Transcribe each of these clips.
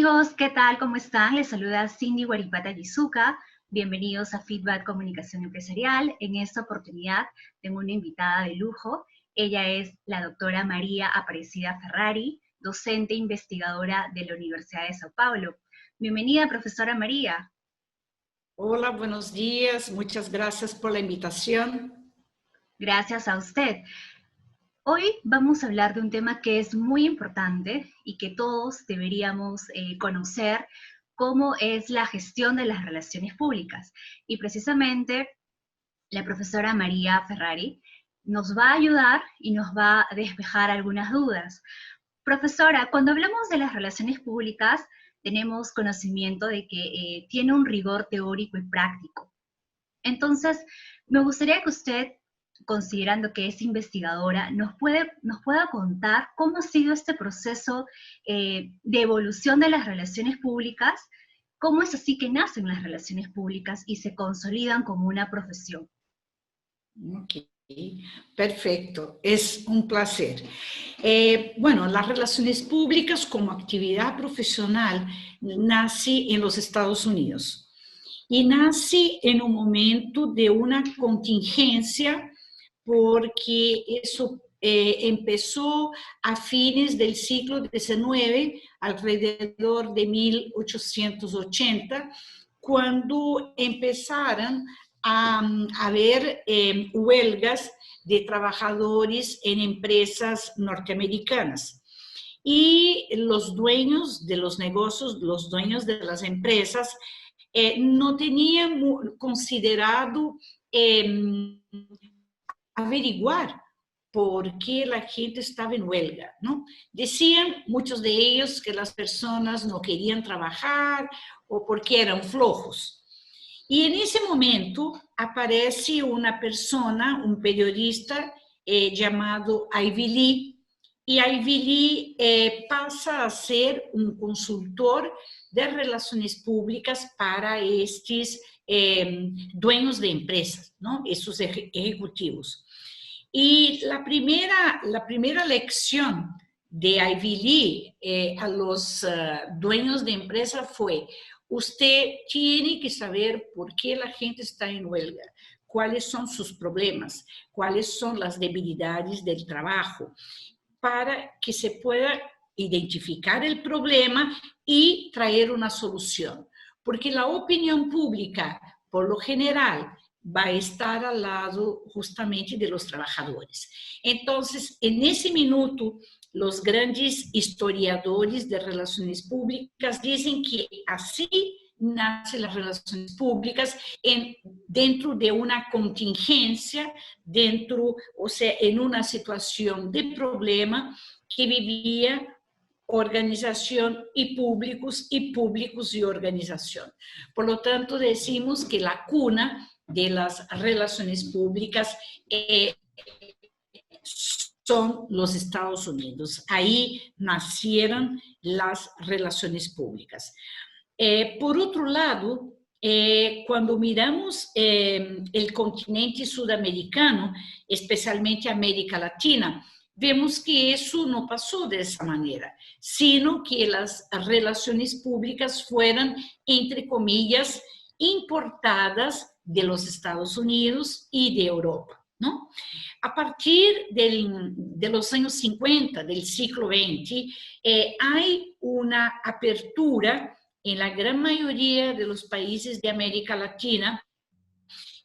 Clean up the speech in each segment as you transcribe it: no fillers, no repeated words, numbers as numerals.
amigos, ¿qué tal? ¿Cómo están? Les saluda Cindy Guaripata Yizuka. Bienvenidos a Feedback Comunicación Empresarial. En esta oportunidad tengo una invitada de lujo. Ella es la doctora María Aparecida Ferrari, docente e investigadora de la Universidad de Sao Paulo. Bienvenida, profesora María. Hola, buenos días. Muchas gracias por la invitación. Gracias a usted. Hoy vamos a hablar de un tema que es muy importante y que todos deberíamos conocer, cómo es la gestión de las relaciones públicas. Y precisamente la profesora María Ferrari nos va a ayudar y nos va a despejar algunas dudas. Profesora, cuando hablamos de las relaciones públicas, tenemos conocimiento de que tiene un rigor teórico y práctico. Entonces, me gustaría que usted, considerando que es investigadora, nos pueda contar cómo ha sido este proceso de evolución de las relaciones públicas, cómo es así que nacen las relaciones públicas y se consolidan como una profesión. Ok, perfecto, es un placer. Bueno, las relaciones públicas como actividad profesional nace en los Estados Unidos y nace en un momento de una contingencia porque eso empezó a fines del siglo XIX, alrededor de 1880, cuando empezaron a haber huelgas de trabajadores en empresas norteamericanas. Y los dueños de los negocios, los dueños de las empresas, no tenían considerado averiguar por qué la gente estaba en huelga, ¿no? Decían muchos de ellos que las personas no querían trabajar o porque eran flojos. Y en ese momento aparece una persona, un periodista llamado Ivy Lee, y Ivy Lee pasa a ser un consultor de relaciones públicas para estos dueños de empresas, ¿no? Esos ejecutivos. Y la primera lección de Ivy Lee a los dueños de empresa fue: usted tiene que saber por qué la gente está en huelga, cuáles son sus problemas, cuáles son las debilidades del trabajo, para que se pueda identificar el problema y traer una solución. Porque la opinión pública, por lo general, va a estar al lado justamente de los trabajadores. Entonces, en ese minuto, los grandes historiadores de relaciones públicas dicen que así nacen las relaciones públicas dentro de una contingencia, o sea, en una situación de problema que vivía organización y públicos y organización. Por lo tanto, decimos que la cuna de las relaciones públicas son los Estados Unidos. Ahí nacieron las relaciones públicas. Por otro lado, cuando miramos el continente sudamericano, especialmente América Latina, vemos que eso no pasó de esa manera, sino que las relaciones públicas fueron, entre comillas, importadas de los Estados Unidos y de Europa, ¿no? A partir de los años 50 del siglo XX, hay una apertura en la gran mayoría de los países de América Latina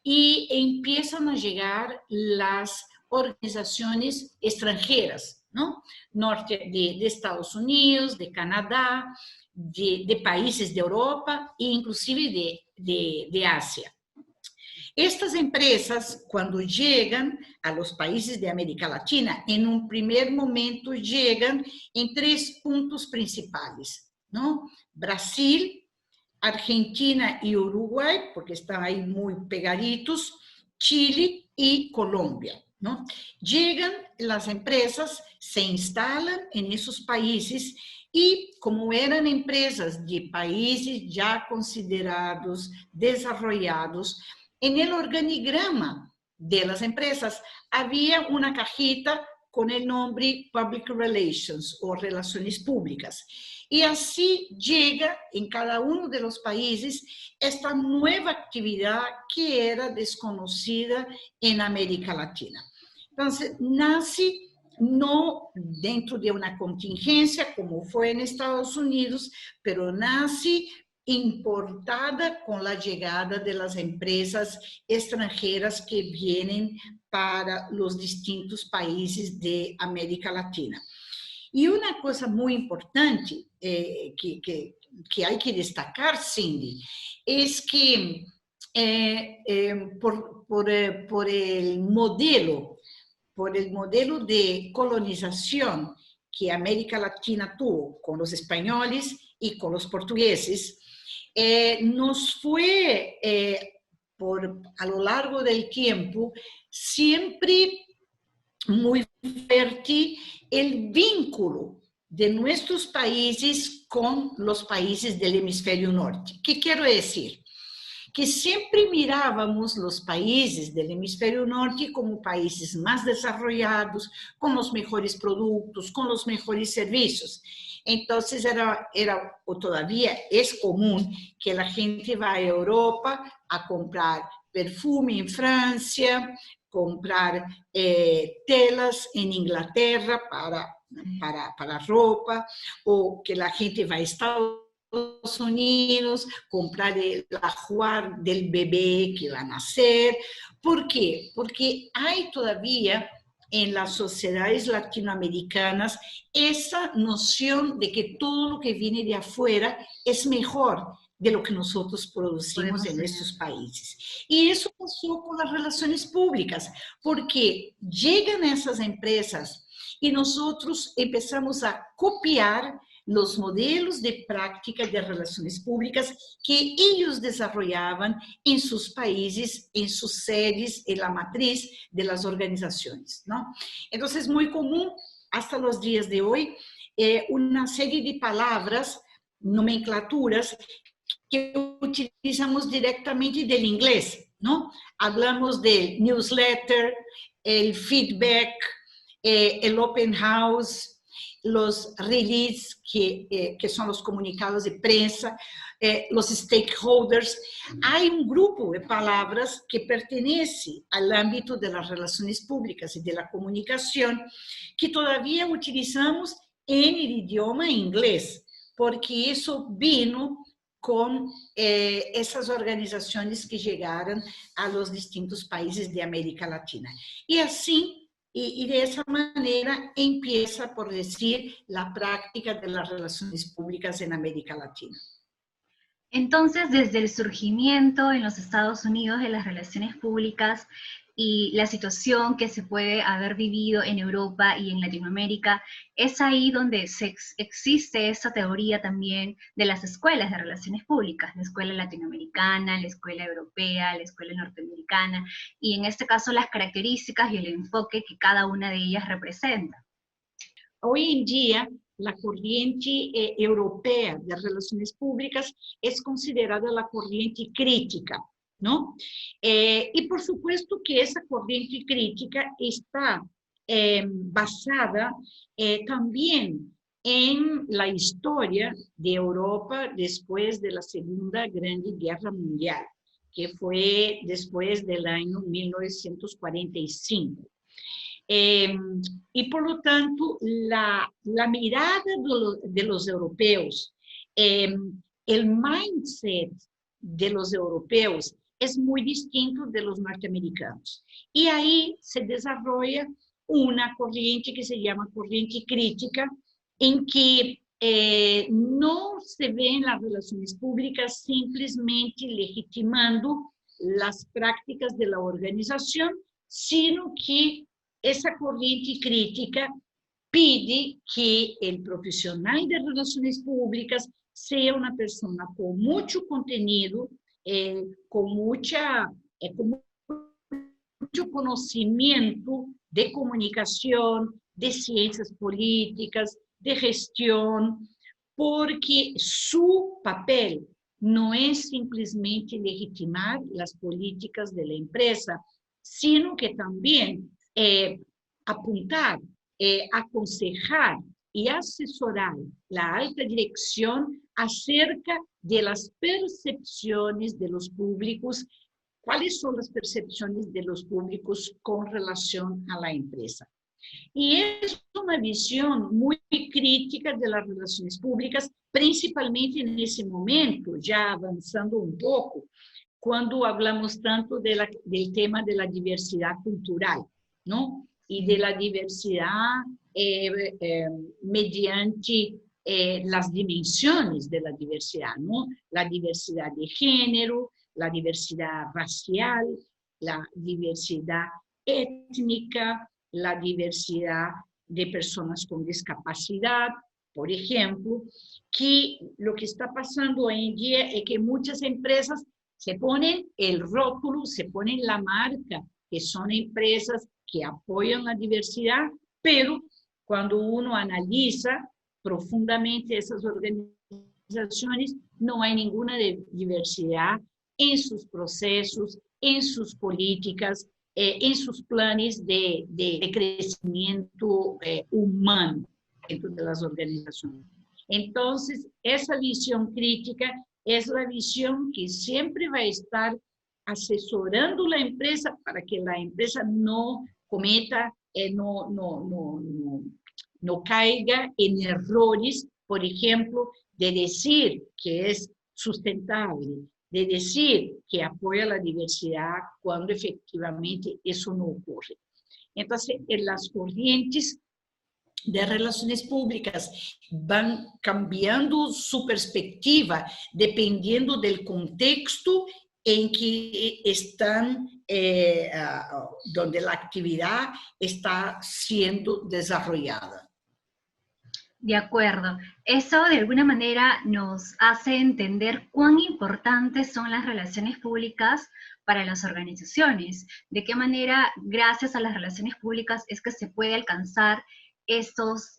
y empiezan a llegar las organizaciones extranjeras, ¿no? Norte de Estados Unidos, de Canadá, de países de Europa e inclusive de Asia. Estas empresas, cuando llegan a los países de América Latina, en un primer momento llegan en 3 puntos principales, ¿no? Brasil, Argentina y Uruguay, porque están ahí muy pegaditos, Chile y Colombia, ¿no? Llegan las empresas, se instalan en esos países y como eran empresas de países ya considerados desarrollados, en el organigrama de las empresas había una cajita con el nombre Public Relations o Relaciones Públicas. Y así llega en cada uno de los países esta nueva actividad que era desconocida en América Latina. Entonces, nace no dentro de una contingencia como fue en Estados Unidos, pero nace importada con la llegada de las empresas extranjeras que vienen para los distintos países de América Latina. Y una cosa muy importante que hay que destacar, Cindy, es que por el modelo de colonización que América Latina tuvo con los españoles y con los portugueses, nos fue a lo largo del tiempo siempre muy fuerte el vínculo de nuestros países con los países del hemisferio norte. ¿Qué quiero decir? Que siempre mirábamos los países del hemisferio norte como países más desarrollados, con los mejores productos, con los mejores servicios. Entonces o todavía es común que la gente va a Europa a comprar perfume en Francia, comprar telas en Inglaterra para ropa, o que la gente va a Estados Unidos, comprar el ajuar del bebé que va a nacer. ¿Por qué? Porque hay todavía en las sociedades latinoamericanas esa noción de que todo lo que viene de afuera es mejor de lo que nosotros producimos en estos países. Y eso pasó con las relaciones públicas, porque llegan esas empresas y nosotros empezamos a copiar los modelos de práctica de relaciones públicas que ellos desarrollaban en sus países, en sus sedes, en la matriz de las organizaciones, ¿no? Entonces, es muy común hasta los días de hoy una serie de palabras, nomenclaturas, que utilizamos directamente del inglés, ¿no? Hablamos del newsletter, el feedback, el open house, los releases, que son los comunicados de prensa, los stakeholders. Hay un grupo de palabras que pertenece al ámbito de las relaciones públicas y de la comunicación que todavía utilizamos en el idioma inglés, porque eso vino con esas organizaciones que llegaron a los distintos países de América Latina. Y así, y de esa manera empieza, por decir, la práctica de las relaciones públicas en América Latina. Entonces, desde el surgimiento en los Estados Unidos de las relaciones públicas y la situación que se puede haber vivido en Europa y en Latinoamérica, es ahí donde existe esa teoría también de las escuelas de relaciones públicas, la escuela latinoamericana, la escuela europea, la escuela norteamericana, y en este caso las características y el enfoque que cada una de ellas representa. Hoy en día, la corriente europea de relaciones públicas es considerada la corriente crítica, ¿no? Y por supuesto que esa corriente crítica está basada también en la historia de Europa después de la Segunda Gran Guerra Mundial, que fue después del año 1945. Y por lo tanto, la mirada de los europeos, el mindset de los europeos es muy distinto de los norteamericanos. Y ahí se desarrolla una corriente que se llama corriente crítica, en que no se ven las relaciones públicas simplemente legitimando las prácticas de la organización, sino que esa corriente crítica pide que el profesional de relaciones públicas sea una persona con mucho contenido, con mucho conocimiento de comunicación, de ciencias políticas, de gestión, porque su papel no es simplemente legitimar las políticas de la empresa, sino que también apuntar aconsejar y asesorar la alta dirección acerca de las percepciones de los públicos. ¿Cuáles son las percepciones de los públicos con relación a la empresa? Y es una visión muy crítica de las relaciones públicas, principalmente en ese momento, ya avanzando un poco, cuando hablamos tanto del tema de la diversidad cultural, ¿no? Y de la diversidad mediante las dimensiones de la diversidad, ¿no? La diversidad de género, la diversidad racial, la diversidad étnica, la diversidad de personas con discapacidad, por ejemplo, que lo que está pasando hoy en día es que muchas empresas se ponen el rótulo, se ponen la marca, que son empresas que apoyan la diversidad, pero cuando uno analiza profundamente esas organizaciones, no hay ninguna diversidad en sus procesos, en sus políticas, en sus planes de crecimiento humano dentro de las organizaciones. Entonces, esa visión crítica es la visión que siempre va a estar asesorando la empresa para que la empresa no cometa, no caiga en errores, por ejemplo, de decir que es sustentable, de decir que apoya la diversidad cuando efectivamente eso no ocurre. Entonces, en las corrientes de relaciones públicas van cambiando su perspectiva dependiendo del contexto en que están, donde la actividad está siendo desarrollada. De acuerdo. Eso de alguna manera nos hace entender cuán importantes son las relaciones públicas para las organizaciones. De qué manera, gracias a las relaciones públicas, es que se puede alcanzar estos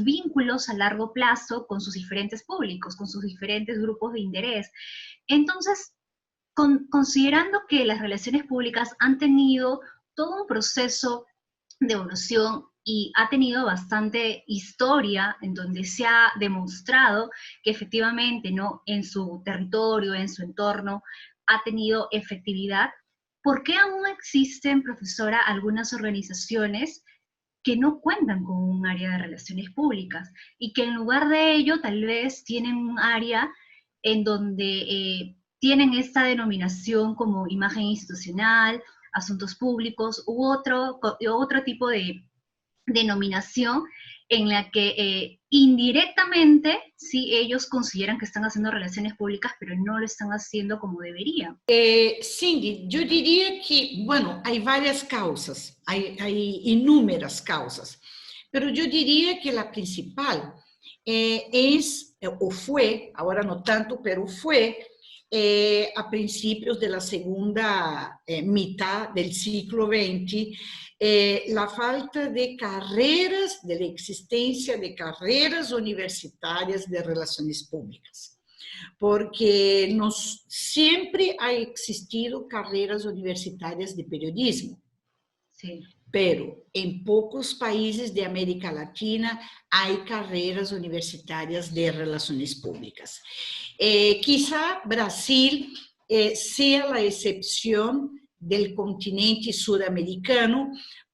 vínculos a largo plazo con sus diferentes públicos, con sus diferentes grupos de interés. Entonces, considerando que las relaciones públicas han tenido todo un proceso de evolución y ha tenido bastante historia en donde se ha demostrado que efectivamente, ¿no?, en su territorio, en su entorno, ha tenido efectividad. ¿Por qué aún existen, profesora, algunas organizaciones que no cuentan con un área de relaciones públicas y que en lugar de ello tal vez tienen un área en donde tienen esta denominación como imagen institucional, asuntos públicos u otro tipo de denominación en la que indirectamente sí ellos consideran que están haciendo relaciones públicas, pero no lo están haciendo como deberían? Cindy, yo diría que, bueno, hay varias causas, hay inúmeras causas, pero yo diría que la principal es, o fue, ahora no tanto, pero fue a principios de la segunda mitad del siglo XX, la falta de carreras, de la existencia de carreras universitarias de relaciones públicas. Porque siempre ha existido carreras universitarias de periodismo. Sí. Pero en pocos países de América Latina hay carreras universitarias de relaciones públicas. Quizá Brasil sea la excepción del continente suramericano,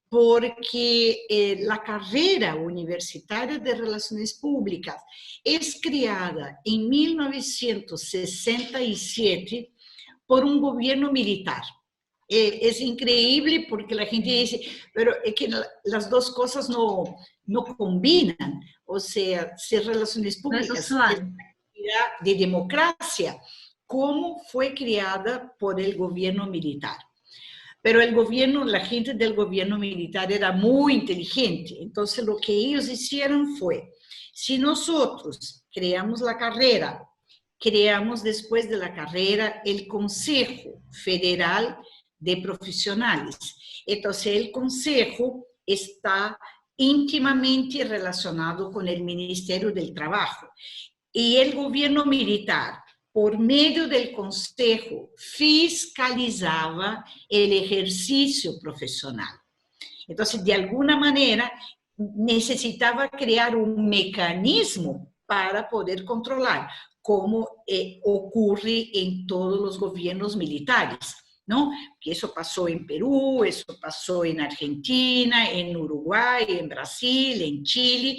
porque la carrera universitaria de relaciones públicas es creada en 1967 por un gobierno militar. Es increíble porque la gente dice, pero es que las dos cosas no combinan. O sea, ser relaciones públicas no es usual. Es una actividad de democracia, como fue creada por el gobierno militar. Pero la gente del gobierno militar era muy inteligente. Entonces, lo que ellos hicieron fue, si nosotros creamos la carrera, creamos después de la carrera el Consejo Federal de Profesionales. Entonces, el Consejo está íntimamente relacionado con el Ministerio del Trabajo. Y el gobierno militar, por medio del Consejo, fiscalizaba el ejercicio profesional. Entonces, de alguna manera, necesitaba crear un mecanismo para poder controlar, como ocurre en todos los gobiernos militares, ¿no? Que eso pasó en Perú, eso pasó en Argentina, en Uruguay, en Brasil, en Chile,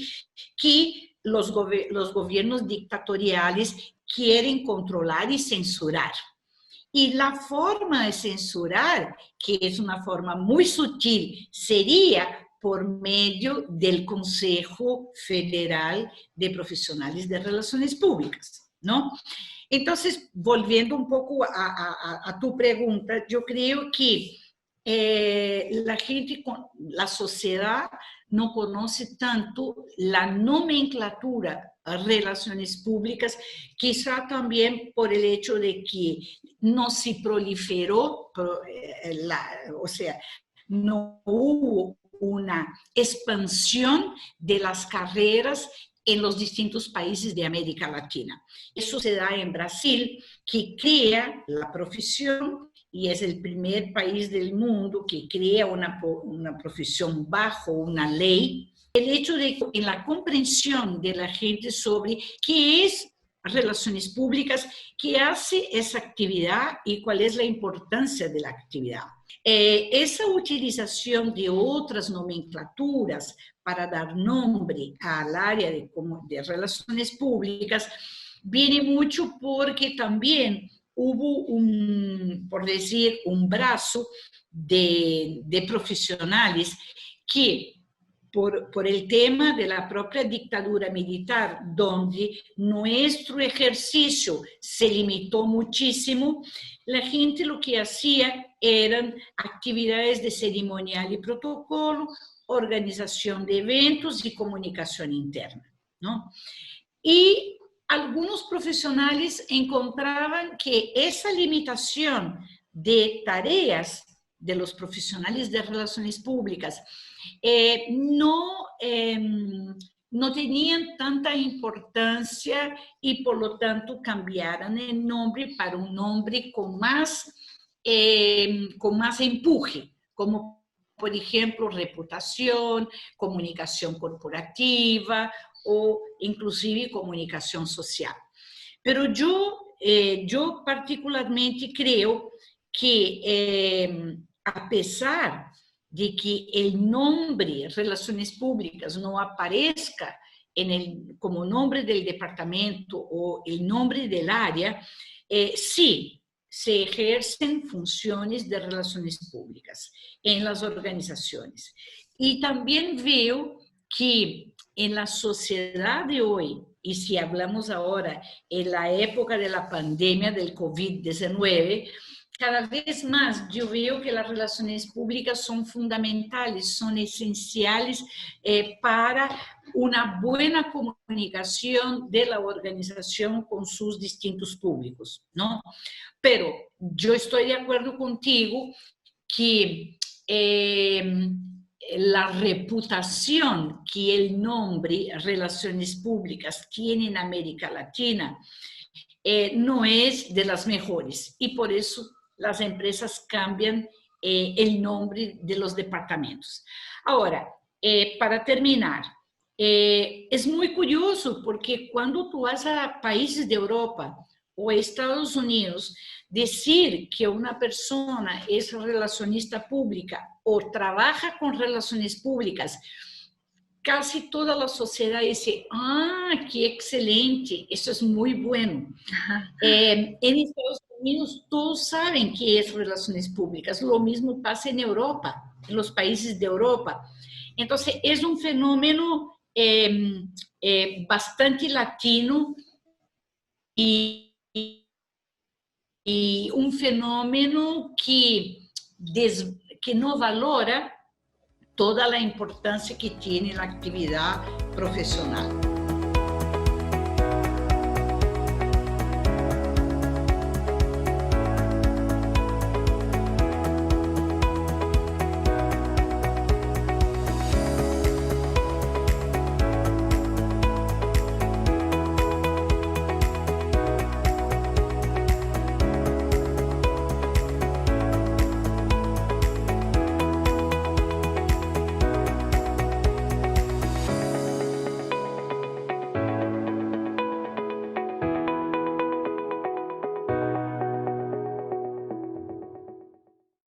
que los gobiernos dictatoriales quieren controlar y censurar. Y la forma de censurar, que es una forma muy sutil, sería por medio del Consejo Federal de Profesionales de Relaciones Públicas, ¿no? Entonces, volviendo un poco a tu pregunta, yo creo que la gente, la sociedad no conoce tanto la nomenclatura relaciones públicas, quizá también por el hecho de que no se proliferó, o sea, no hubo una expansión de las carreras en los distintos países de América Latina. Eso se da en Brasil, que crea la profesión y es el primer país del mundo que crea una profesión bajo una ley. El hecho de que en la comprensión de la gente sobre qué es relaciones públicas, qué hace esa actividad y cuál es la importancia de la actividad. Esa utilización de otras nomenclaturas para dar nombre al área de relaciones públicas viene mucho porque también hubo por decir, un brazo de profesionales que por el tema de la propia dictadura militar, donde nuestro ejercicio se limitó muchísimo, la gente lo que hacía eran actividades de ceremonial y protocolo, organización de eventos y comunicación interna, ¿no? Y algunos profesionales encontraban que esa limitación de tareas de los profesionales de relaciones públicas no tenían tanta importancia y por lo tanto cambiaron el nombre para un nombre con más empuje, como por ejemplo reputación, comunicación corporativa o inclusive comunicación social. Pero yo particularmente creo que a pesar de que el nombre Relaciones Públicas no aparezca como nombre del departamento o el nombre del área, sí se ejercen funciones de relaciones públicas en las organizaciones. Y también veo que en la sociedad de hoy, y si hablamos ahora en la época de la pandemia del COVID-19, cada vez más yo veo que las relaciones públicas son fundamentales, son esenciales para una buena comunicación de la organización con sus distintos públicos, ¿no? Pero yo estoy de acuerdo contigo que la reputación que el nombre Relaciones Públicas tiene en América Latina no es de las mejores y por eso las empresas cambian el nombre de los departamentos. Ahora, para terminar, es muy curioso porque cuando tú vas a países de Europa o a Estados Unidos, decir que una persona es relacionista pública o trabaja con relaciones públicas, casi toda la sociedad dice, qué excelente, eso es muy bueno. En Estados Unidos todos saben qué es relaciones públicas, lo mismo pasa en Europa, en los países de Europa. Entonces, es un fenómeno bastante latino y un fenómeno que no valora toda la importancia que tiene la actividad profesional.